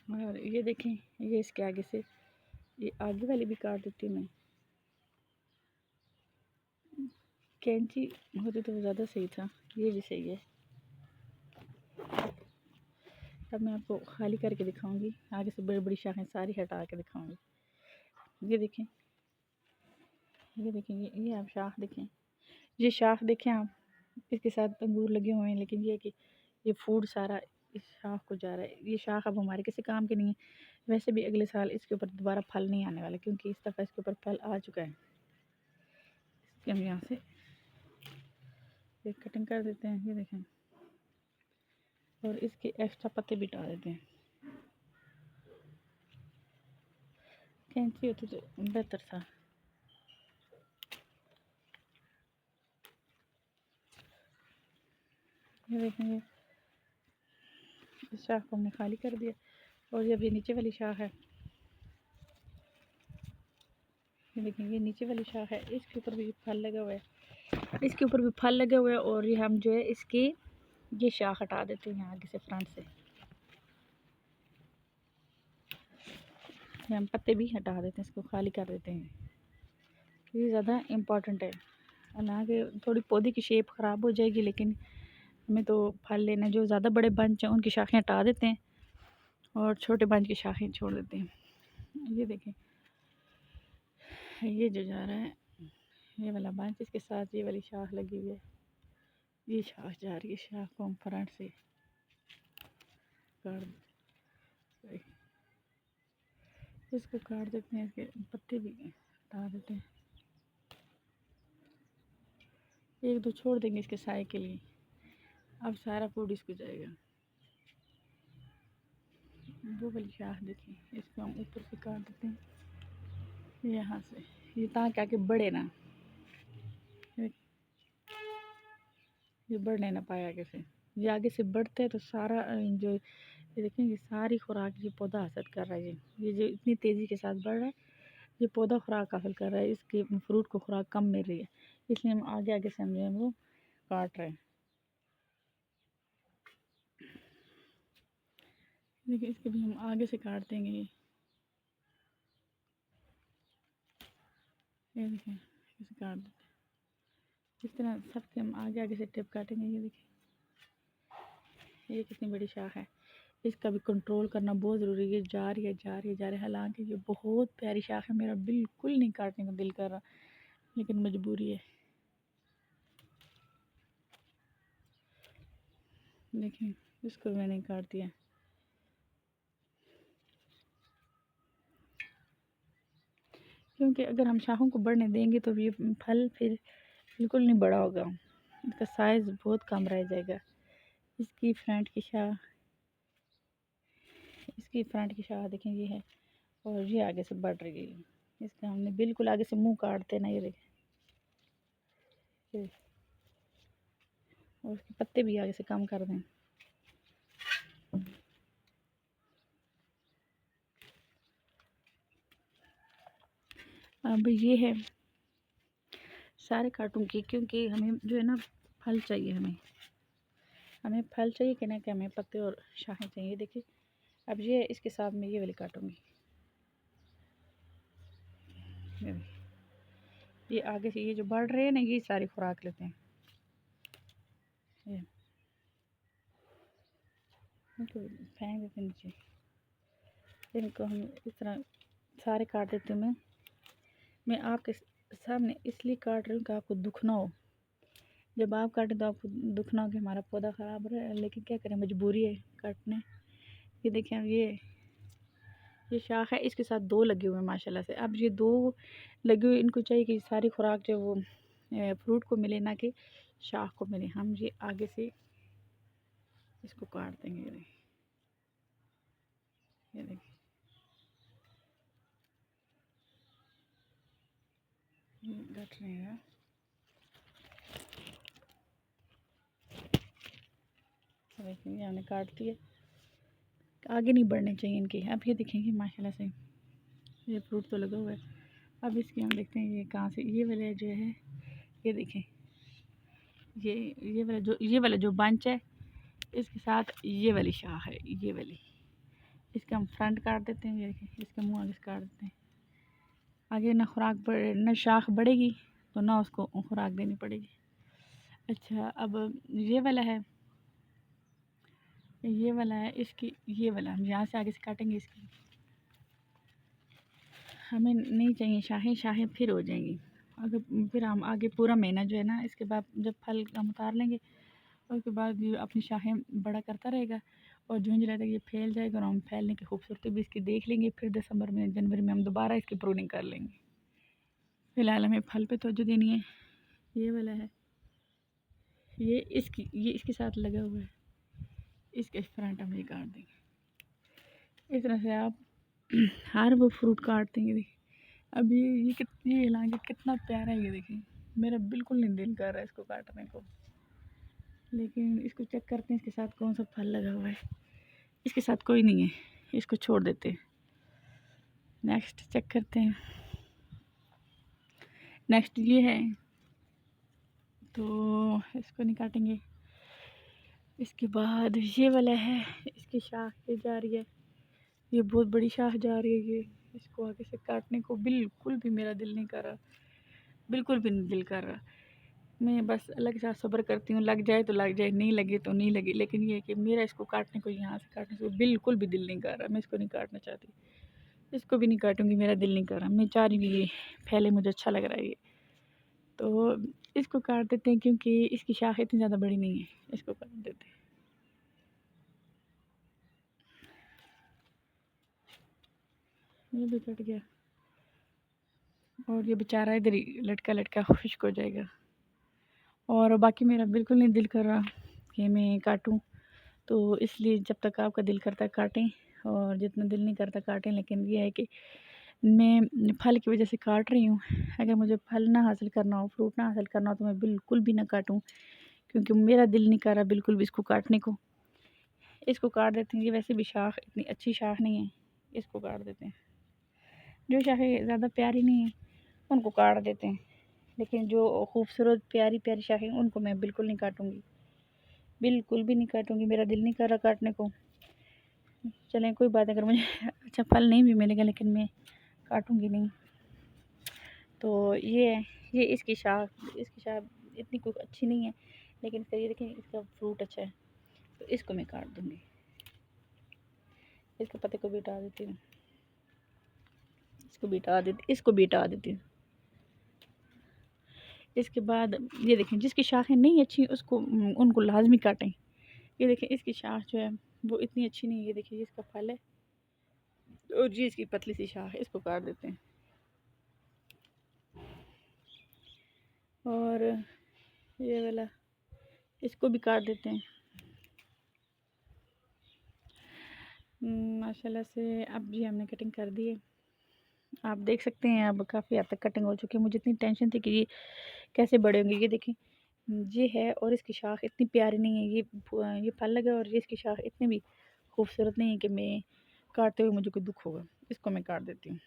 और ये देखें, ये इसके आगे से, ये आगे वाली भी काट देती हूँ मैं। कैंची होती तो वो ज़्यादा सही था, ये भी सही है। अब मैं आपको खाली करके दिखाऊंगी, आगे से बड़ी बड़ी शाखें सारी हटा के दिखाऊंगी। ये देखें, ये देखें, ये आप शाख देखें, ये शाख देखें आप, इसके साथ अंगूर लगे हुए हैं, लेकिन ये कि ये फूड सारा इस शाख को जा रहा है। ये शाख अब हमारे किसी काम की नहीं है। वैसे भी अगले साल इसके ऊपर दोबारा फल नहीं आने वाला, क्योंकि इस दफ़ा इसके ऊपर फल आ चुका है। इसके हम यहाँ से एक कटिंग कर देते हैं, ये देखें, और इसके एक्स्ट्रा पत्ते भी हटा देते हैं। कैंची होती तो बेहतर था। ये देखेंगे, इस शाख को हमने खाली कर दिया, और जब ये नीचे वाली शाख है, ये देखेंगे, नीचे वाली शाख है, इसके ऊपर भी फल लगा हुआ है, इसके ऊपर भी फल लगे हुए हैं। और ये हम जो है इसकी ये शाख हटा देते हैं आगे से, फ्रंट से हम पत्ते भी हटा देते हैं, इसको खाली कर देते हैं। ये ज़्यादा इम्पॉर्टेंट है, हालांकि थोड़ी पौधे की शेप ख़राब हो जाएगी, लेकिन हमें तो फल लेना। जो ज़्यादा बड़े बंच हैं उनकी शाखें हटा देते हैं, और छोटे बंच की शाखें छोड़ देते हैं। ये देखें, ये जो जा रहा है, ये वाला बंच, इसके साथ ये वाली शाख लगी हुई है, ये शाख जा रही है। शाख को हम फ्रंट से काट, इसको काट देते हैं, इसके पत्ते भी हटा देते हैं, एक दो छोड़ देंगे इसके साए के लिए। अब सारा फूड इसको जाएगा। वो वाली शाख देखिए, इसको हम ऊपर से काट देते हैं यहाँ से, ये ताकि आके बढ़े ना, ये बढ़ने ना पाए आगे से। ये आगे से बढ़ते हैं तो सारा जो ये देखें, ये सारी खुराक ये पौधा हासिल कर रहा है। ये जो इतनी तेज़ी के साथ बढ़ रहा है, ये पौधा खुराक हासिल कर रहा है, इसके फ्रूट को खुराक कम मिल रही है, इसलिए हम आगे आगे से हम जो है वो काट रहे हैं। देखिए, इसके भी हम आगे से काट देंगे। ये देखें, इसे काट देते हैं, इस तरह सबके हम आगे आगे से टिप काटेंगे। ये देखिए, ये कितनी बड़ी शाख है, इसका भी कंट्रोल करना बहुत ज़रूरी है। ये जा रही है, जा रही है, जा रही है, हालांकि ये बहुत प्यारी शाख है, मेरा बिल्कुल नहीं काटने का दिल कर रहा, लेकिन मजबूरी है। देखिए, इसको मैंने काट दिया। क्योंकि अगर हम शाखों को बढ़ने देंगे तो ये फल फिर बिल्कुल नहीं बड़ा होगा, इसका साइज़ बहुत कम रह जाएगा। इसकी फ्रंट की शाख, इसकी फ्रंट की शाख देखें, ये है, और ये आगे से बढ़ रही है। इसका हमने बिल्कुल आगे से मुंह काट देना, ये देखें, और उसके पत्ते भी आगे से कम कर दें। अब ये है सारे काटूंगी, क्योंकि हमें जो है ना फल चाहिए, हमें फल चाहिए कि ना, कि हमें पत्ते और शाखें चाहिए। देखिए, अब ये इसके साथ में ये वाली काटूंगी। ये आगे से ये जो बढ़ रहे हैं ना, ये सारी खुराक लेते हैं। ये इनको फेंक देते हैं नीचे, इनको हम इस तरह सारे काट देते हैं। मैं आपके सामने इसलिए काट रही हूँ कि आपको दुख ना हो। जब आप काटें तो आपको दुख ना हो कि हमारा पौधा ख़राब हो रहा है, लेकिन क्या करें, मजबूरी है काटने। ये देखें, अब ये शाख है, इसके साथ दो लगे हुए हैं माशाल्लाह से। अब ये दो लगे हुए, इनको चाहिए कि सारी खुराक जो वो फ्रूट को मिले, ना कि शाख को मिले। हम ये आगे से इसको काट देंगे। ये देखिए, ये घट नहीं है, देखिए ये हमने काट दिए, आगे नहीं बढ़ने चाहिए इनके। अब ये देखेंगे माशाल्लाह से ये फ्रूट तो लगा हुआ है। अब इसके हम देखते हैं ये कहाँ से, ये वाले जो है, ये देखें, ये वाला जो बंच है, इसके साथ ये वाली शाख है, ये वाली, इसका हम फ्रंट काट देते हैं। ये देखिए, इसका मुँह आगे से काट देते हैं। आगे ना ना शाख बढ़ेगी तो ना उसको खुराक देनी पड़ेगी। अच्छा, अब ये वाला है इसकी, ये वाला हम यहाँ से आगे से काटेंगे। इसकी हमें नहीं चाहिए शाखें, शाखें फिर हो जाएंगी। अगर फिर हम आगे पूरा महीना जो है ना, इसके बाद जब फल हम उतार लेंगे उसके बाद ये अपनी शाखें बड़ा करता रहेगा और झुंझला तक ये फैल जाएगा और हम फैलने की खूबसूरती भी इसकी देख लेंगे। फिर दिसंबर में जनवरी में हम दोबारा इसकी प्रूनिंग कर लेंगे। फ़िलहाल हमें फल पे तवज्जो देनी है। ये वाला है, ये इसके साथ लगा हुआ है, इसके फ्रंट हम ये काट देंगे। इस तरह से आप हर वो फ्रूट काट देंगे। देखिए अब ये हिलाएंगे, कितना प्यारा है ये। देखिए मेरा बिल्कुल नहीं दिल कर रहा है इसको काटने को, लेकिन इसको चेक करते हैं इसके साथ कौन सा फल लगा हुआ है। इसके साथ कोई नहीं है, इसको छोड़ देते हैं। नेक्स्ट चेक करते हैं। नेक्स्ट ये है, तो इसको नहीं काटेंगे। इसके बाद ये वाला है, इसकी शाख ये जा रही है, ये बहुत बड़ी शाख जा रही है। ये इसको आगे से काटने को बिल्कुल भी मेरा दिल नहीं कर रहा, बिल्कुल भी नहीं दिल कर रहा। मैं बस अलग से सब्र करती हूँ, लग जाए तो लग जाए, नहीं लगे तो नहीं लगे। लेकिन ये है कि मेरा इसको काटने को, यहाँ से काटने को बिल्कुल भी दिल नहीं कर रहा। मैं इसको नहीं काटना चाहती, इसको भी नहीं काटूंगी, मेरा दिल नहीं कर रहा। मैं चाह रही हूँ ये फैले, मुझे अच्छा लग रहा है ये, तो इसको काट देते हैं क्योंकि इसकी शाख इतनी ज़्यादा बड़ी नहीं है। इसको काट देते हैं। ये भी कट गया और ये बेचारा इधर ही लटका लटका खुश्क हो जाएगा। और बाकी मेरा बिल्कुल नहीं दिल कर रहा कि मैं काटूं, तो इसलिए जब तक आपका दिल करता है काटें, और जितना दिल नहीं करता काटें। लेकिन ये है कि मैं फल की वजह से काट रही हूँ। अगर मुझे फल ना हासिल करना हो, फ्रूट ना हासिल करना हो, तो मैं बिल्कुल भी ना काटूँ, क्योंकि मेरा दिल नहीं कर रहा बिल्कुल भी इसको काटने को। इसको काट देते हैं। ये वैसे भी शाख इतनी अच्छी शाख नहीं है, इसको काट देते हैं। जो शाखें ज़्यादा प्यारी नहीं है उनको काट देते हैं, लेकिन जो खूबसूरत प्यारी प्यारी शाखें उनको मैं बिल्कुल नहीं काटूँगी, बिल्कुल भी नहीं काटूँगी। मेरा दिल नहीं कर रहा काटने को। चलें कोई बात, अगर मुझे अच्छा फल नहीं भी मिलेगा लेकिन मैं काटूँगी नहीं। तो ये है, ये इसकी शाख इतनी कुछ अच्छी नहीं है, लेकिन इसका ये देखें, इसका फ्रूट अच्छा है, तो इसको मैं काट दूँगी। इसके पत्ते को भी हटा देती हूँ, इसको भी हटा देती हूँ। इसके बाद ये देखें, जिसकी शाखें नहीं अच्छी उसको उनको लाजमी काटें। ये देखें, इसकी शाख जो है वो इतनी अच्छी नहीं है। ये देखिए, इसका फल है और ये इसकी पतली सी शाख है, इसको काट देते हैं। और ये वाला, इसको भी काट देते हैं। माशाल्लाह से अब जी हमने कटिंग कर दी है। आप देख सकते हैं अब काफ़ी हद तक कटिंग हो चुकी है। मुझे इतनी टेंशन थी कि ये कैसे बड़े होंगे। ये देखें, ये है और इसकी शाख इतनी प्यारी नहीं है। ये फल लगा और ये इसकी शाख इतनी भी खूबसूरत नहीं है कि मैं काटते हुए मुझे कोई दुख होगा। इसको मैं काट देती हूँ।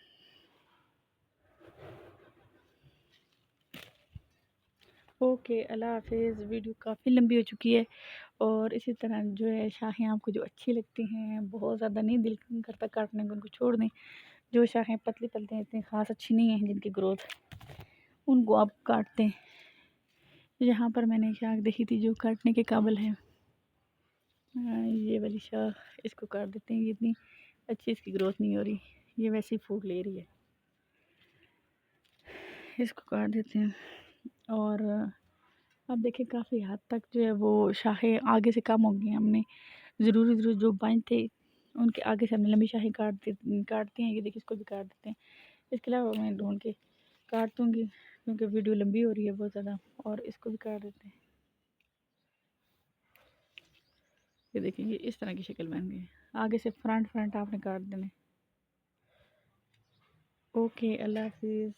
ओके, अल्लाह हाफिज़। वीडियो काफ़ी लंबी हो चुकी है, और इसी तरह जो है शाखें आपको जो अच्छी लगती हैं, बहुत ज़्यादा नहीं दिल करता काटने को, उनको छोड़ दें। जो शाखें पतली पतली हैं, इतनी ख़ास अच्छी नहीं है जिनकी ग्रोथ, उनको आप काटते हैं। यहाँ पर मैंने शाख देखी थी जो काटने के काबिल है। ये वाली शाख, इसको काट देते हैं। ये इतनी अच्छी इसकी ग्रोथ नहीं हो रही, ये वैसे ही फूट ले रही है, इसको काट देते हैं। और अब देखिए काफ़ी हद तक जो है वो शाखें आगे से कम हो गई हैं। हमने ज़रूर जो बाँझ थे उनके आगे से हमने लंबी शाखें काटती हैं। ये देखिए, इसको भी काट देते हैं। इसके अलावा मैं ढूंढ के काट दूँगी क्योंकि वीडियो लंबी हो रही है बहुत ज़्यादा। और इसको भी काट देते हैं। ये देखिए, ये इस तरह की शक्ल बन गई। आगे से फ्रंट आपने काट देने। ओके, अल्लाह हाफिज़।